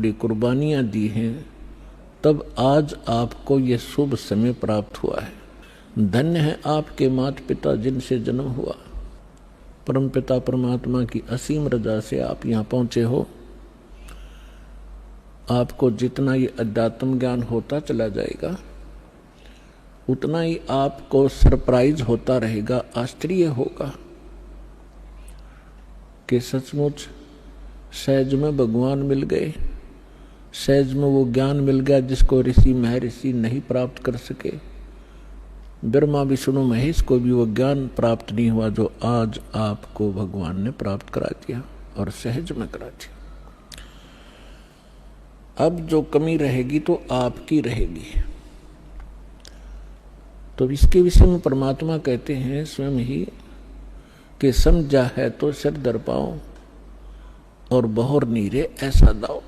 बड़ी कुर्बानियां दी हैं, तब आज आपको ये शुभ समय प्राप्त हुआ है। धन्य है आपके माता पिता जिनसे जन्म हुआ। परमपिता परमात्मा की असीम रजा से आप यहाँ पहुँचे हो। आपको जितना ये अध्यात्म ज्ञान होता चला जाएगा, उतना ही आपको सरप्राइज होता रहेगा, आश्चर्य होगा कि सचमुच सहज में भगवान मिल गए, सहज में वो ज्ञान मिल गया जिसको ऋषि महर्षि नहीं प्राप्त कर सके। ब्रह्मा विष्णु महेश को भी वो ज्ञान प्राप्त नहीं हुआ जो आज आपको भगवान ने प्राप्त करा दिया और सहज में करा दिया। अब जो कमी रहेगी तो आपकी रहेगी। तो इसके विषय में परमात्मा कहते हैं स्वयं ही कि समझा है तो सिर दर पाओ और बहुर नीरे ऐसा दाओ।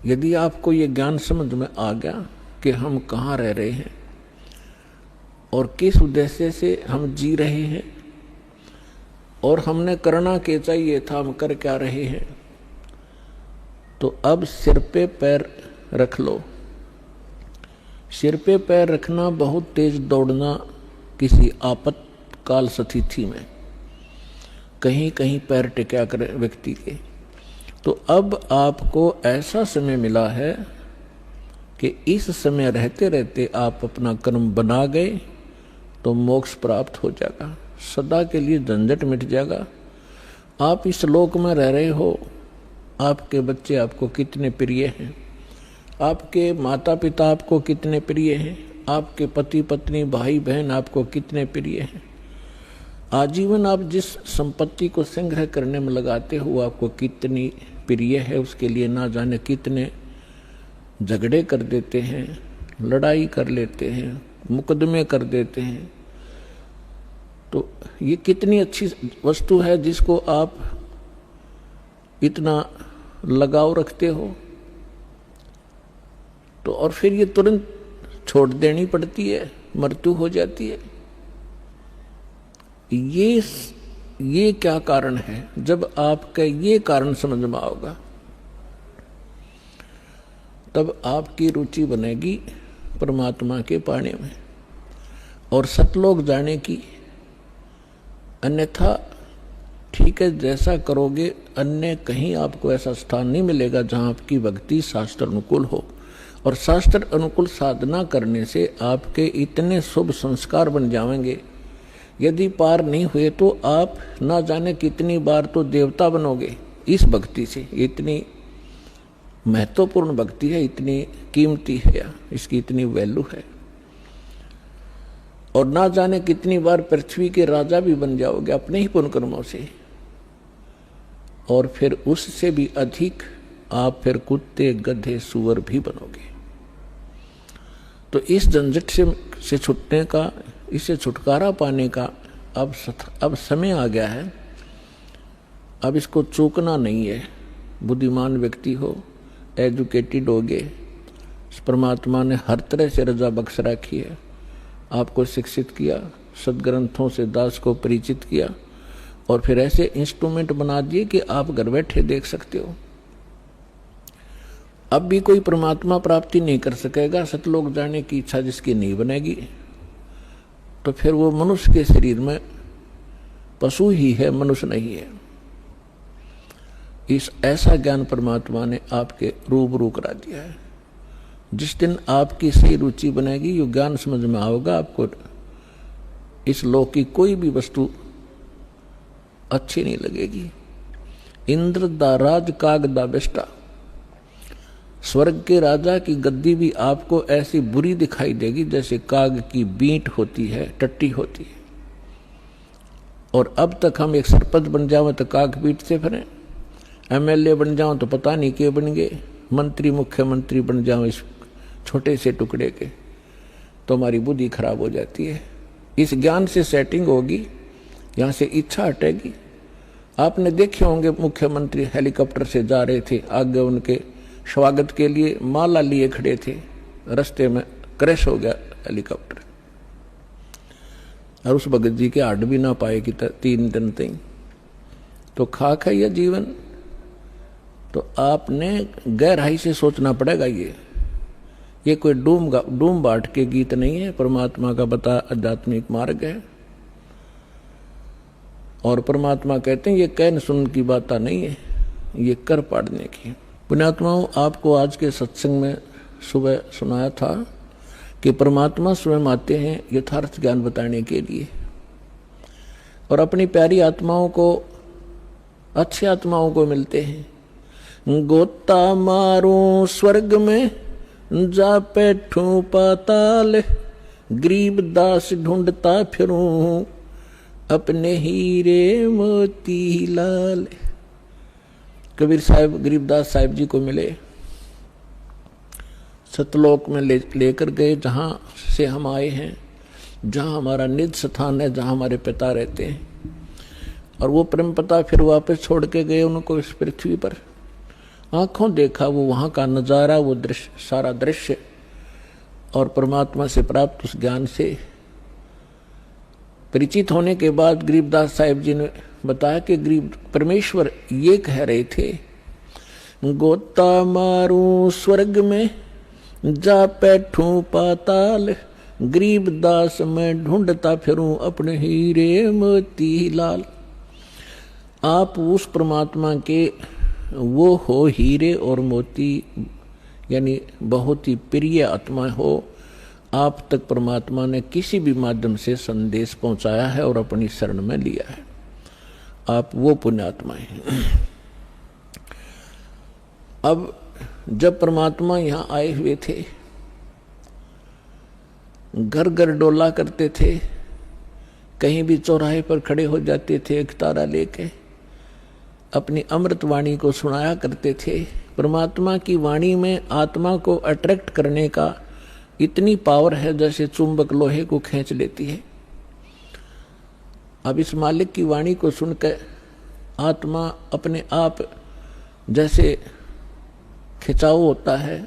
यदि आपको ये ज्ञान समझ में आ गया कि हम कहाँ रह रहे हैं और किस उद्देश्य से हम जी रहे हैं और हमने करना क्या चाहिए था, हम कर क्या रहे हैं, तो अब सिर पे पैर रख लो। सिर पे पैर रखना बहुत तेज दौड़ना किसी आपातकाल स्थिति में, कहीं कहीं पैर टिका कर व्यक्ति के। तो अब आपको ऐसा समय मिला है कि इस समय रहते रहते आप अपना कर्म बना गए तो मोक्ष प्राप्त हो जाएगा, सदा के लिए झंझट मिट जाएगा। आप इस लोक में रह रहे हो, आपके बच्चे आपको कितने प्रिय हैं, आपके माता पिता आपको कितने प्रिय हैं, आपके पति पत्नी भाई बहन आपको कितने प्रिय हैं। आजीवन आप जिस संपत्ति को संग्रह करने में लगाते हो आपको कितनी प्रिय है, उसके लिए ना जाने कितने झगड़े कर देते हैं, लड़ाई कर लेते हैं, मुकदमे कर देते हैं। तो ये कितनी अच्छी वस्तु है जिसको आप इतना लगाव रखते हो, तो और फिर ये तुरंत छोड़ देनी पड़ती है, मृत्यु हो जाती है। ये क्या कारण है? जब आपका ये कारण समझ में आओगा तब आपकी रुचि बनेगी परमात्मा के पाने में और सतलोक जाने की। अन्यथा ठीक है, जैसा करोगे अन्य कहीं आपको ऐसा स्थान नहीं मिलेगा जहां आपकी भक्ति शास्त्र अनुकूल हो। और शास्त्र अनुकूल साधना करने से आपके इतने शुभ संस्कार बन जाएंगे, यदि पार नहीं हुए तो आप ना जाने कितनी बार तो देवता बनोगे इस भक्ति से। इतनी महत्वपूर्ण भक्ति है, इतनी कीमती है, इसकी इतनी वैल्यू है। और ना जाने कितनी बार पृथ्वी के राजा भी बन जाओगे अपने ही पुण्य कर्मों से। और फिर उससे भी अधिक आप फिर कुत्ते गधे सुअर भी बनोगे। तो इस झंझट से छूटने का, इससे छुटकारा पाने का अब समय आ गया है। अब इसको चूकना नहीं है। बुद्धिमान व्यक्ति हो, एजुकेटेड होगे, परमात्मा ने हर तरह से रजा बख्श रखी है, आपको शिक्षित किया, सदग्रंथों से दास को परिचित किया और फिर ऐसे इंस्ट्रूमेंट बना दिए कि आप घर बैठे देख सकते हो। अब भी कोई परमात्मा प्राप्ति नहीं कर सकेगा, सतलोक जाने की इच्छा जिसकी नहीं बनेगी, तो फिर वो मनुष्य के शरीर में पशु ही है, मनुष्य नहीं है। इस ऐसा ज्ञान परमात्मा ने आपके रूबरू करा दिया है। जिस दिन आपकी सही रुचि बनेगी, यो ज्ञान समझ में आओगा, आपको इस लोक की कोई भी वस्तु अच्छी नहीं लगेगी। इंद्र दा राज काग दा बेष्टा, स्वर्ग के राजा की गद्दी भी आपको ऐसी बुरी दिखाई देगी जैसे काग की बींट होती है, टट्टी होती है। और अब तक हम एक सरपंच बन जाओ तो काग बीट से फिरें, एमएलए बन जाओ तो पता नहीं के बन गए, मंत्री मुख्यमंत्री बन जाओ इस छोटे से टुकड़े के, तो हमारी बुद्धि खराब हो जाती है। इस ज्ञान से सेटिंग होगी, यहाँ से इच्छा हटेगी। आपने देखे होंगे मुख्यमंत्री हेलीकॉप्टर से जा रहे थे, आगे उनके स्वागत के लिए माला लिए खड़े थे, रास्ते में क्रैश हो गया हेलीकॉप्टर और उस भगत जी के हड्ड भी ना पाए कि 3 दिन तक। तो खाक है यह जीवन। तो आपने गहराई से सोचना पड़ेगा। ये कोई डूम बाट के गीत नहीं है, परमात्मा का बता आध्यात्मिक मार्ग है। और परमात्मा कहते हैं ये कहन सुन की बात नहीं है, ये कर पाड़ने की। पुण्यात्माओं, आपको आज के सत्संग में सुबह सुनाया था कि परमात्मा स्वयं आते हैं यथार्थ ज्ञान बताने के लिए, और अपनी प्यारी आत्माओं को, अच्छी आत्माओं को मिलते हैं। गोता मारूं स्वर्ग में जा बैठूं पाताल, गरीब दास ढूंढता फिरूं अपने हीरे मोती लाल। कबीर साहब गरीबदास साहिब जी को मिले, सतलोक में लेकर गए, जहाँ से हम आए हैं, जहाँ हमारा निज स्थान है, जहाँ हमारे पिता रहते हैं। और वो प्रेम पिता फिर वापस छोड़ के गए उनको इस पृथ्वी पर। आंखों देखा वो वहाँ का नज़ारा, वो दृश्य, सारा दृश्य, और परमात्मा से प्राप्त उस ज्ञान से परिचित होने के बाद गरीबदास साहिब जी ने बताया कि गरीब परमेश्वर ये कह रहे थे, गोता मारूं स्वर्ग में जा बैठूं पाताल, गरीबदास मैं ढूंढता फिरूं अपने हीरे मोती लाल। आप उस परमात्मा के वो हो हीरे और मोती, यानी बहुत ही प्रिय आत्मा हो। आप तक परमात्मा ने किसी भी माध्यम से संदेश पहुंचाया है और अपनी शरण में लिया है। आप वो पुण्यात्मा हैं। अब जब परमात्मा यहाँ आए हुए थे, घर घर डोला करते थे, कहीं भी चौराहे पर खड़े हो जाते थे, एक तारा लेके अपनी अमृत वाणी को सुनाया करते थे। परमात्मा की वाणी में आत्मा को अट्रैक्ट करने का इतनी पावर है जैसे चुंबक लोहे को खींच लेती है। अब इस मालिक की वाणी को सुनकर आत्मा अपने आप जैसे खिंचाव होता है,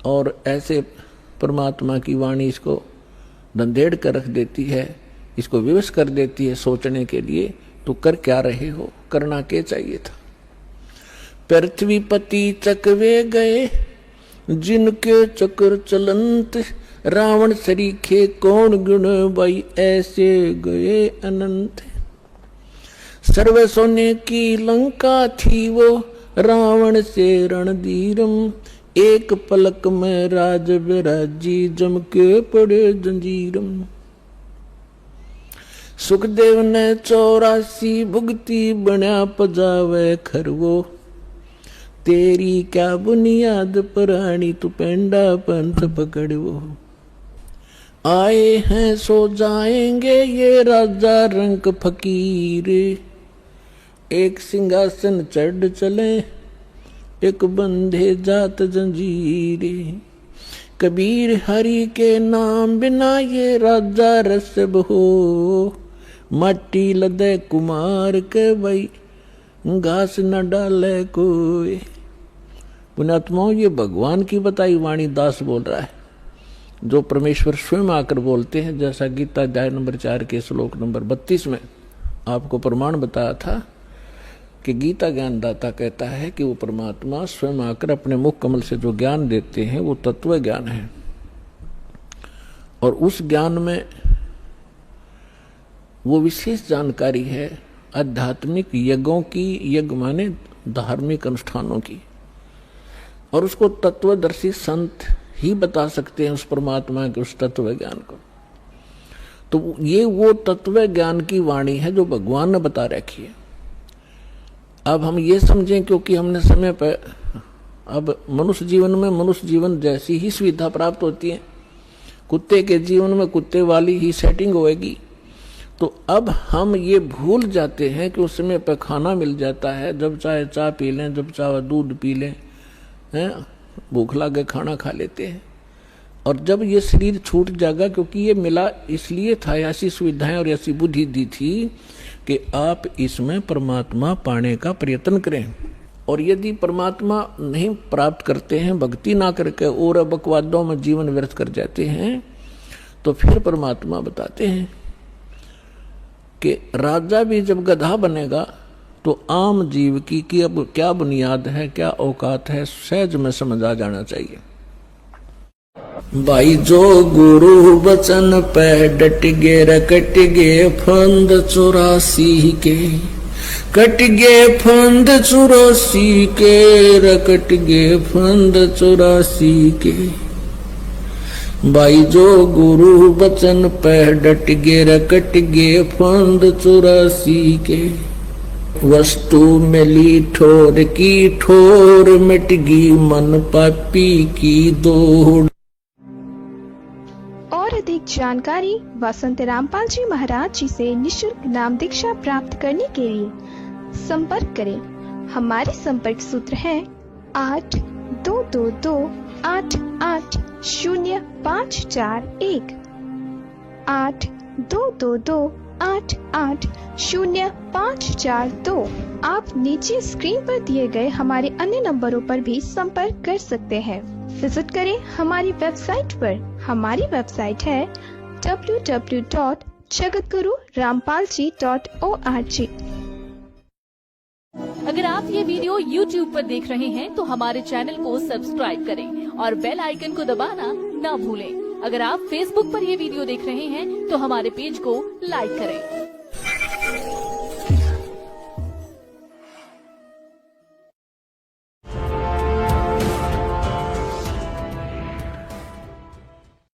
और ऐसे परमात्मा की वाणी इसको धंधेड़ कर रख देती है, इसको विवश कर देती है सोचने के लिए, तो कर क्या रहे हो, करना क्या चाहिए था। पृथ्वीपति चकवे गए जिनके चक्र चलंत, रावण सरीखे कौन गुण भाई ऐसे गए अनंत। सर्व सोने की लंका थी वो रावण से रणधीरम, एक पलक में राज विराजी जम के पड़े जंजीरम। सुखदेव ने 84 भुगती बना पजावे खरवो, तेरी क्या बुनियाद पुरानी तू पेंडा पंथ पकड़ो। आए हैं सो जाएंगे ये राजा रंग फकीर, एक सिंहासन चढ़ चले एक बंधे जात जंजीरे। कबीर हरि के नाम बिना ये राजा रसब हो, माटी लदे कुमार के भाई घास न डाले कोई। पुण्यात्माओं, ये भगवान की बताई वाणी दास बोल रहा है, जो परमेश्वर स्वयं आकर बोलते हैं। जैसा गीता अध्याय नंबर 4 के श्लोक नंबर 32 में आपको प्रमाण बताया था कि गीता ज्ञानदाता कहता है कि वो परमात्मा स्वयं आकर अपने मुख कमल से जो ज्ञान देते हैं वो तत्व ज्ञान है। और उस ज्ञान में वो विशेष जानकारी है आध्यात्मिक यज्ञों की, यज्ञ माने धार्मिक अनुष्ठानों की, और उसको तत्वदर्शी संत ही बता सकते हैं उस परमात्मा के उस तत्व ज्ञान को। तो ये वो तत्व ज्ञान की वाणी है जो भगवान ने बता रखी है। अब हम ये समझें, क्योंकि हमने समय पर, अब मनुष्य जीवन में मनुष्य जीवन जैसी ही सुविधा प्राप्त होती है, कुत्ते के जीवन में कुत्ते वाली ही सेटिंग होएगी। तो अब हम ये भूल जाते हैं कि उस समय पर खाना मिल जाता है, जब चाहे चाय पी लें, जब चाहे दूध पी लें, हैं, भूख लगे खाना खा लेते हैं। और जब ये शरीर छूट जाएगा, क्योंकि ये मिला इसलिए था, ऐसी सुविधाएं और ऐसी बुद्धि दी थी कि आप इसमें परमात्मा पाने का प्रयत्न करें। और यदि परमात्मा नहीं प्राप्त करते हैं, भक्ति ना करके और बकवादों में जीवन व्यर्थ कर जाते हैं, तो फिर परमात्मा बताते हैं कि राजा भी जब गधा बनेगा तो आम जीव की अब क्या बुनियाद है, क्या औकात है, सहज में समझ आ जाना चाहिए। भाई जो गुरु बचन पे डट गे रकट गे फंद 84 के, कट गे फंद 84 के, रकट गे फंद 84 के। भाई जो गुरु बचन पे डट गे रकट गे फंद 84 के। वस्तु मिली ठोर की ठोर, मिट गई मन पापी की दौड़। और अधिक जानकारी वसंत रामपाल जी महाराज जी से निशुल्क नाम दीक्षा प्राप्त करने के लिए संपर्क करें। हमारे संपर्क सूत्र हैं 8222880541, 8222880542। आप नीचे स्क्रीन पर दिए गए हमारे अन्य नंबरों पर भी संपर्क कर सकते हैं। विजिट करें हमारी वेबसाइट पर। हमारी वेबसाइट है www.jagatgururampalji.org। अगर आप ये वीडियो YouTube पर देख रहे हैं तो हमारे चैनल को सब्सक्राइब करें और बेल आइकन को दबाना ना भूलें। अगर आप Facebook पर ये वीडियो देख रहे हैं तो हमारे पेज को लाइक करें।